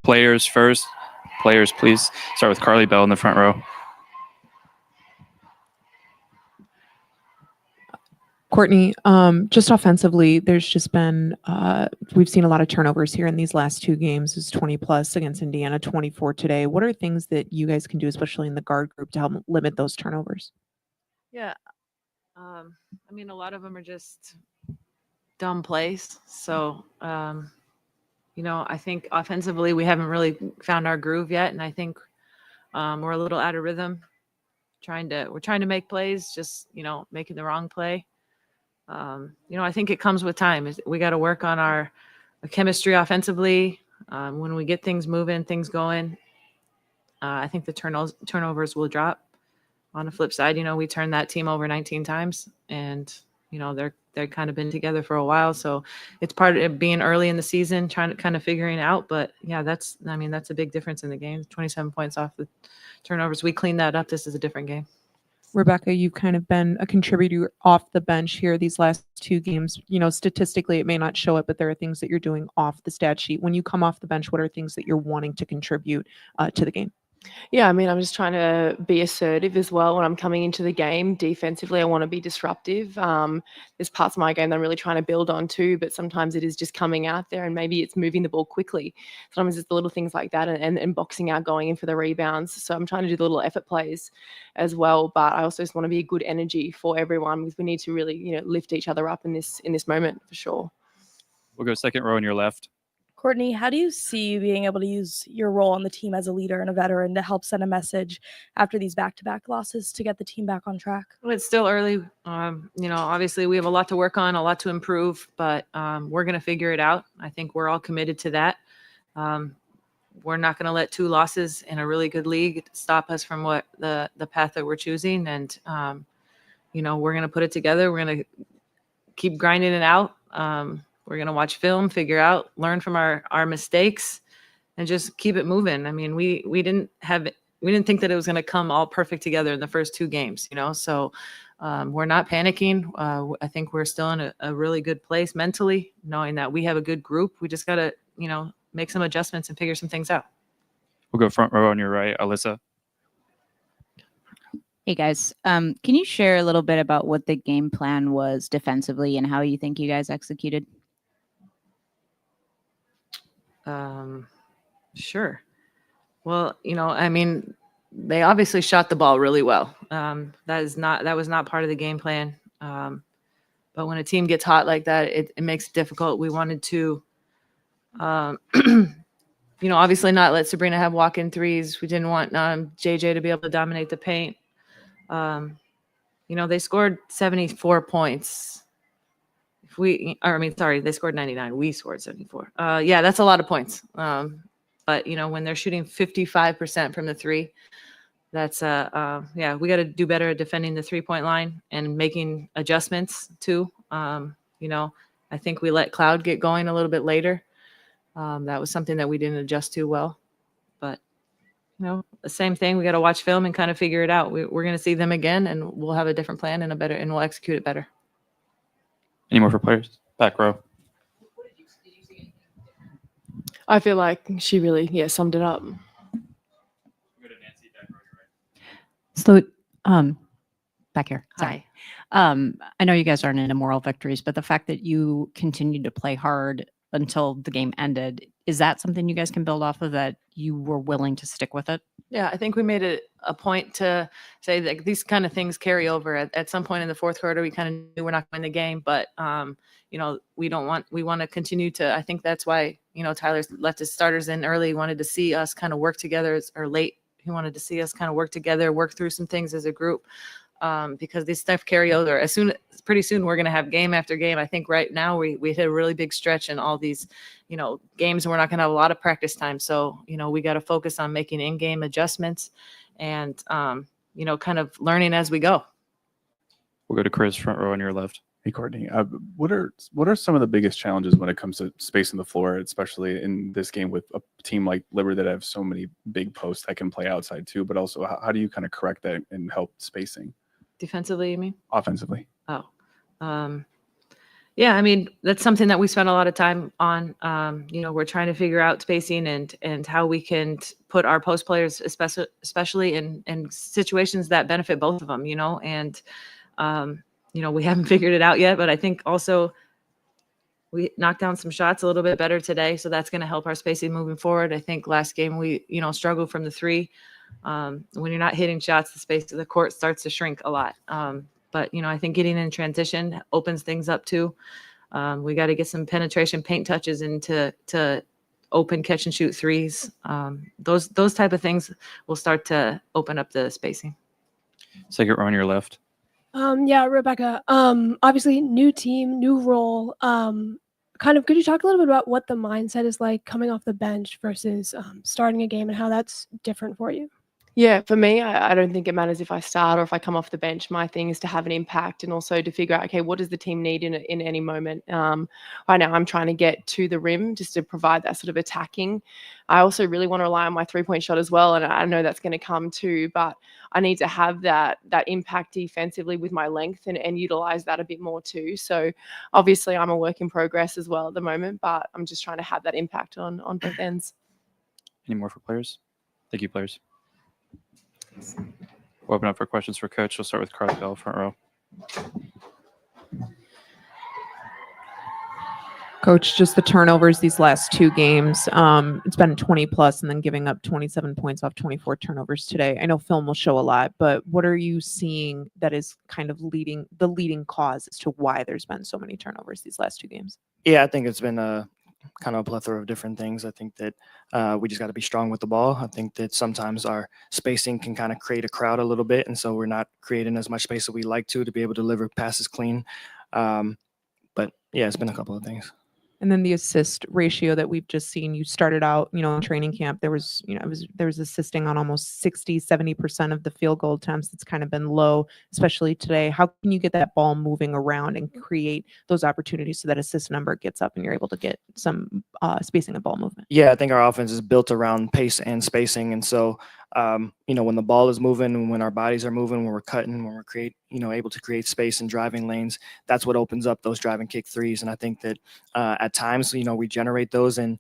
Players first. Players, please. Start with Carly Bell in the front row. Courtney, just offensively, there's just been, we've seen a lot of turnovers here in these last two games. It's 20 plus against Indiana, 24 today. What are things that you guys can do, especially in the guard group, to help limit those turnovers? Yeah. I mean, a lot of them are just dumb plays. So, I think offensively we haven't really found our groove yet. And I think we're a little out of rhythm. We're trying to make plays, just, making the wrong play. I think it comes with time. We got to work on our chemistry offensively. When we get things moving, things going, I think the turnovers will drop. On the flip side, we turned that team over 19 times, and they've kind of been together for a while. So it's part of it being early in the season, trying to kind of figuring it out. But yeah, that's a big difference in the game. 27 points off the turnovers. We cleaned that up. This is a different game. Rebecca, you've kind of been a contributor off the bench here these last two games. Statistically, it may not show it, but there are things that you're doing off the stat sheet. When you come off the bench, what are things that you're wanting to contribute to the game? Yeah, I mean, I'm just trying to be assertive as well when I'm coming into the game. Defensively, I want to be disruptive. There's parts of my game that I'm really trying to build on too, but sometimes it is just coming out there and maybe it's moving the ball quickly. Sometimes it's the little things like that and boxing out, going in for the rebounds. So I'm trying to do the little effort plays as well, but I also just want to be a good energy for everyone because we need to really, lift each other up in this moment for sure. We'll go second row on your left. Courtney, how do you see you being able to use your role on the team as a leader and a veteran to help send a message after these back-to-back losses to get the team back on track? Well, it's still early. Obviously we have a lot to work on, a lot to improve, but we're going to figure it out. I think we're all committed to that. We're not going to let two losses in a really good league stop us from what the path that we're choosing. And, we're going to put it together. We're going to keep grinding it out. We're going to watch film, figure out, learn from our mistakes, and just keep it moving. I mean, we didn't think that it was going to come all perfect together in the first two games, so we're not panicking. I think we're still in a really good place mentally, knowing that we have a good group. We just got to, make some adjustments and figure some things out. We'll go front row on your right, Alyssa. Hey guys, can you share a little bit about what the game plan was defensively and how you think you guys executed? Sure. Well, they obviously shot the ball really well. That was not part of the game plan. But when a team gets hot like that, it makes it difficult. We wanted to, obviously not let Sabrina have walk-in threes. We didn't want JJ to be able to dominate the paint. They scored 74 points. They scored 99. We scored 74. Yeah, that's a lot of points. But when they're shooting 55% from the three, that's we got to do better at defending the 3-point line and making adjustments too. I think we let Cloud get going a little bit later. That was something that we didn't adjust to well. But the same thing. We got to watch film and kind of figure it out. We're going to see them again, and we'll have a different plan and we'll execute it better. Any more for players? Back row. I feel like she really, summed it up. So, back here. Sorry. Hi. I know you guys aren't into moral victories, but the fact that you continued to play hard until the game ended, is that something you guys can build off of, that you were willing to stick with it? Yeah, I think we made it a point to say that these kind of things carry over. At some point in the fourth quarter, we kind of knew we're not going to win the game, but we want to continue to. I think that's why Tyler left his starters in early. He wanted to see us kind of work together, or late. He wanted to see us kind of work together, work through some things as a group, because these stuff carry over. Pretty soon we're going to have game after game. I think right now we hit a really big stretch in all these games, and we're not going to have a lot of practice time. So we got to focus on making in-game adjustments and kind of learning as we go. We'll go to Chris, front row on your left. Hey Courtney, what are some of the biggest challenges when it comes to spacing the floor, especially in this game with a team like Liberty that have so many big posts that can play outside too, but also how do you kind of correct that and help spacing? Defensively, you mean? Offensively. Oh, Yeah, I mean, that's something that we spend a lot of time on. We're trying to figure out spacing and how we can put our post players, especially in situations that benefit both of them, and we haven't figured it out yet, but I think also we knocked down some shots a little bit better today, so that's going to help our spacing moving forward. I think last game we, struggled from the three. When you're not hitting shots, the space of the court starts to shrink a lot. But I think getting in transition opens things up too. We got to get some penetration paint touches into to open catch and shoot threes. Those type of things will start to open up the spacing. Second row on your left. Yeah, Rebecca. Obviously, new team, new role. Could you talk a little bit about what the mindset is like coming off the bench versus starting a game and how that's different for you? Yeah, for me, I don't think it matters if I start or if I come off the bench. My thing is to have an impact and also to figure out, okay, what does the team need in any moment? Right now, I'm trying to get to the rim just to provide that sort of attacking. I also really want to rely on my three-point shot as well, and I know that's going to come too, but I need to have that impact defensively with my length and utilize that a bit more too. So obviously, I'm a work in progress as well at the moment, but I'm just trying to have that impact on both ends. Any more for players? Thank you, players. We'll open up for questions for Coach. We'll start with Carly Bell, front row. Coach, just the turnovers these last two games. It's been 20 plus and then giving up 27 points off 24 turnovers today. I know film will show a lot, but what are you seeing that is kind of the leading cause as to why there's been so many turnovers these last two games? Yeah, I think it's been a kind of a plethora of different things. I think that we just got to be strong with the ball. I think that sometimes our spacing can kind of create a crowd a little bit, and so we're not creating as much space as we like to be able to deliver passes clean. But yeah, it's been a couple of things. And then the assist ratio that we've just seen, you started out, in training camp, there was assisting on almost 60, 70% of the field goal attempts. It's kind of been low, especially today. How can you get that ball moving around and create those opportunities so that assist number gets up and you're able to get some spacing and ball movement? Yeah, I think our offense is built around pace and spacing. And so, when the ball is moving, when our bodies are moving, when we're cutting, when we're able to create space and driving lanes, that's what opens up those drive and kick threes. And I think that at times, we generate those and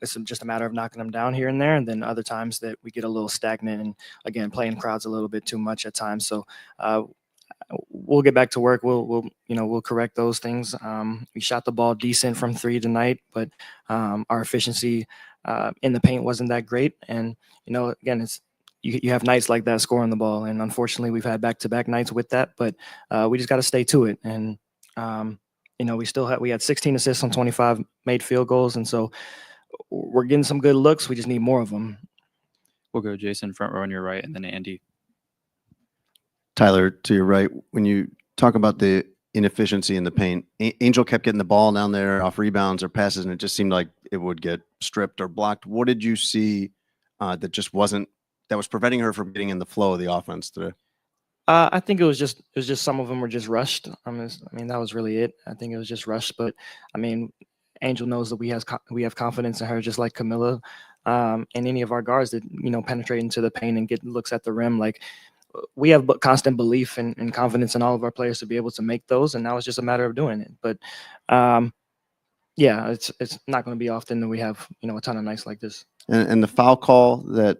it's just a matter of knocking them down here and there. And then other times that we get a little stagnant and again, playing crowds a little bit too much at times. So we'll get back to work. We'll correct those things. We shot the ball decent from three tonight, but our efficiency in the paint wasn't that great. And again, it's you have nights like that scoring the ball, and unfortunately, we've had back-to-back nights with that. But we just got to stay to it. And we had 16 assists on 25 made field goals, and so we're getting some good looks. We just need more of them. We'll go Jason, front row on your right, and then Andy. Tyler, to your right, when you talk about the inefficiency in the paint, Angel kept getting the ball down there off rebounds or passes, and it just seemed like it would get stripped or blocked. What did you see that was preventing her from getting in the flow of the offense today? I think it was just some of them were just rushed. That was really it. I think it was just rushed. But Angel knows that we have confidence in her, just like Camilla, and any of our guards that penetrate into the paint and get looks at the rim. Like we have constant belief and confidence in all of our players to be able to make those, and now it's just a matter of doing it. But yeah, it's not going to be often that we have a ton of nights like this. And the foul call that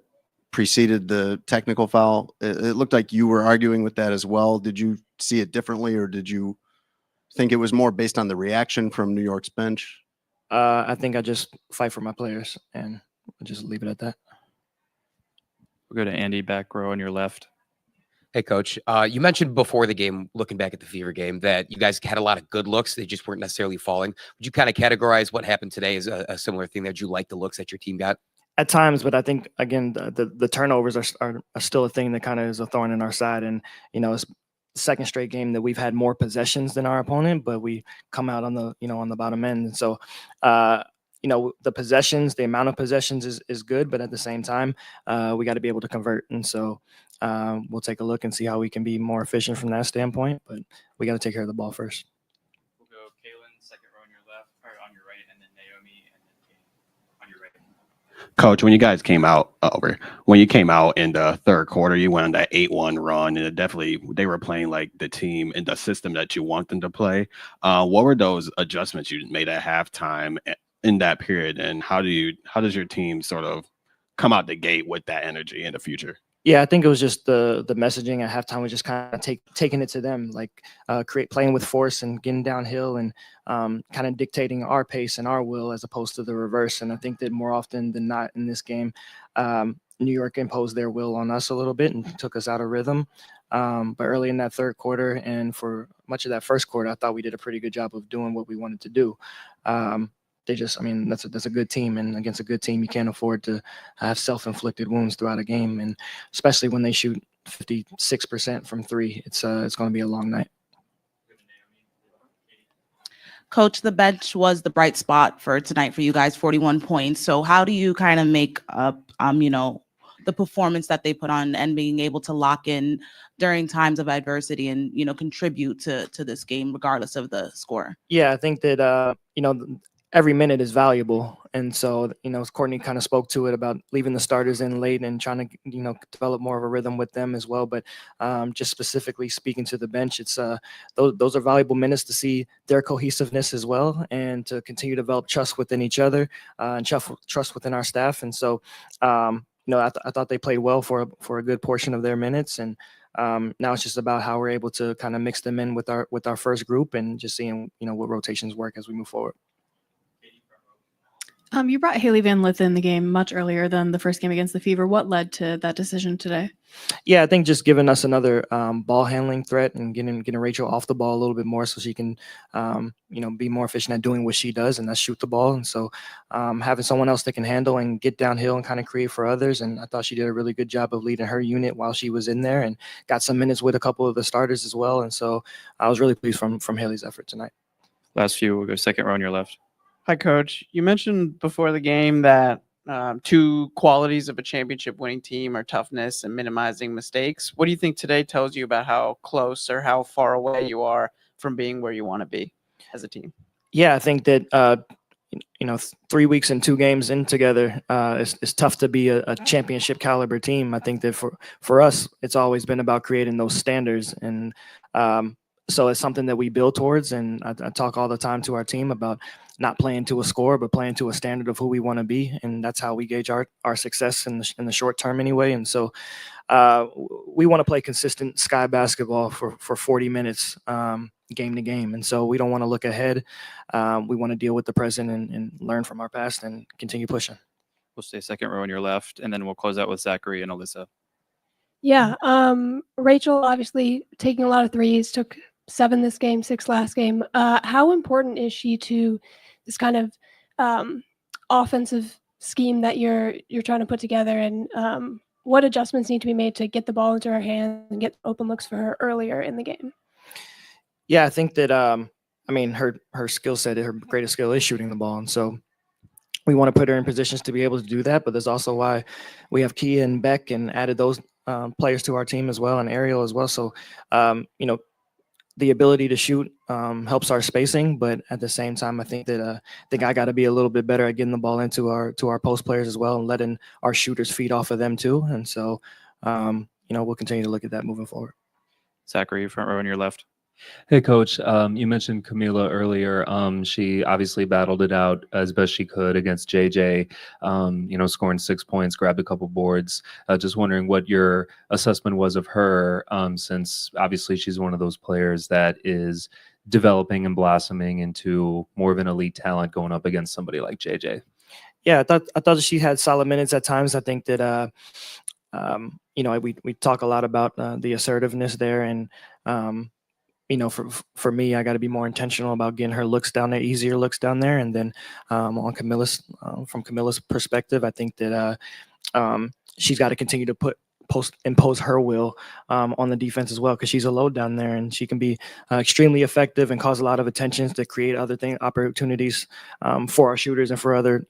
preceded the technical foul, it looked like you were arguing with that as well. Did you see it differently, or did you think it was more based on the reaction from New York's bench? I think I just fight for my players, and I'll just leave it at that. We'll go to Andy, back row on your left. Hey, Coach. You mentioned before the game, looking back at the Fever game, that you guys had a lot of good looks. They just weren't necessarily falling. Would you kind of categorize what happened today as a similar thing that you like the looks that your team got? At times, but I think, again, the turnovers are still a thing that kind of is a thorn in our side. And, it's the second straight game that we've had more possessions than our opponent, but we come out on the bottom end. And so, the possessions, the amount of possessions is good, but at the same time, we got to be able to convert. And so we'll take a look and see how we can be more efficient from that standpoint, but we got to take care of the ball first. We'll go Kaylin, second row on your left, or on your right, and then Naomi, and then Kate on your right. Coach, when you guys came out when you came out in the third quarter, you went on that 8-1 run, and they were playing like the team and the system that you want them to play. What were those adjustments you made at halftime in that period, and how does your team sort of come out the gate with that energy in the future? Yeah, I think it was just the messaging at halftime was just kind of taking it to them, like playing with force and getting downhill and kind of dictating our pace and our will as opposed to the reverse. And I think that more often than not in this game, New York imposed their will on us a little bit and took us out of rhythm. But early in that third quarter and for much of that first quarter, I thought we did a pretty good job of doing what we wanted to do. That's a good team, and against a good team, you can't afford to have self-inflicted wounds throughout a game, and especially when they shoot 56% from three, it's going to be a long night. Coach, the bench was the bright spot for tonight for you guys, 41 points. So how do you kind of make up, the performance that they put on and being able to lock in during times of adversity and, contribute to this game regardless of the score? Yeah, I think that, every minute is valuable. And so, Courtney kind of spoke to it about leaving the starters in late and trying to, develop more of a rhythm with them as well. But just specifically speaking to the bench, it's those are valuable minutes to see their cohesiveness as well and to continue to develop trust within each other and trust within our staff. And so, I thought they played well for a good portion of their minutes. And now it's just about how we're able to kind of mix them in with our first group and just seeing, what rotations work as we move forward. You brought Haley Van Lith in the game much earlier than the first game against the Fever. What led to that decision today? Yeah, I think just giving us another ball handling threat and getting Rachel off the ball a little bit more so she can, be more efficient at doing what she does, and that's shoot the ball. And so having someone else that can handle and get downhill and kind of create for others. And I thought she did a really good job of leading her unit while she was in there and got some minutes with a couple of the starters as well. And so I was really pleased from Haley's effort tonight. Last few, we'll go second row on your left. Hi, Coach. You mentioned before the game that two qualities of a championship winning team are toughness and minimizing mistakes. What do you think today tells you about how close or how far away you are from being where you want to be as a team? Yeah, I think that, 3 weeks and 2 games in together, it's tough to be a championship caliber team. I think that for us, it's always been about creating those standards. And so it's something that we build towards. And I talk all the time to our team about not playing to a score, but playing to a standard of who we want to be. And that's how we gauge our success in the short term anyway. And so we want to play consistent sky basketball for 40 minutes game to game. And so we don't want to look ahead. We want to deal with the present and learn from our past and continue pushing. We'll stay second row on your left, and then we'll close out with Zachary and Alyssa. Yeah. Rachel obviously taking a lot of threes, took 7 this game, 6 last game. How important is she to this kind of offensive scheme that you're trying to put together, and what adjustments need to be made to get the ball into her hands and get open looks for her earlier in the game? Yeah, I think that her skill set, her greatest skill is shooting the ball, and so we want to put her in positions to be able to do that. But there's also why we have Kia and Beck and added those players to our team as well, and Ariel as well. So the ability to shoot helps our spacing, but at the same time, I think that I got to be a little bit better at getting the ball into our post players as well and letting our shooters feed off of them too. And so, we'll continue to look at that moving forward. Zachary, front row on your left. Hey, Coach. You mentioned Camila earlier. She obviously battled it out as best she could against JJ, scoring 6 points, grabbed a couple boards. Just wondering what your assessment was of her, since obviously she's one of those players that is developing and blossoming into more of an elite talent going up against somebody like JJ. Yeah, I thought she had solid minutes at times. I think that, we talk a lot about the assertiveness there, and for me, I got to be more intentional about getting her looks down there, easier looks down there. And then from Camilla's perspective, I think that she's got to continue to impose her will on the defense as well, because she's a load down there and she can be extremely effective and cause a lot of attention to create other opportunities for our shooters and for other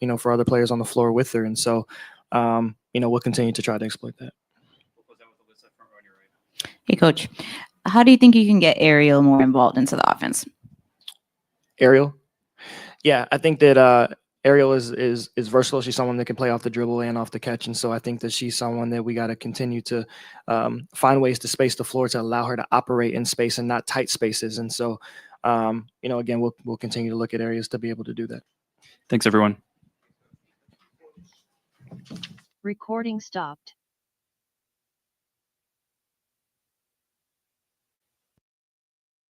players on the floor with her. And so, we'll continue to try to exploit that. Hey, Coach. How do you think you can get Ariel more involved into the offense? Ariel? Yeah, I think that, Ariel is versatile. She's someone that can play off the dribble and off the catch, and so I think that she's someone that we got to continue to find ways to space the floor to allow her to operate in space and not tight spaces. And so, again, we'll continue to look at areas to be able to do that. Thanks, everyone. Recording stopped.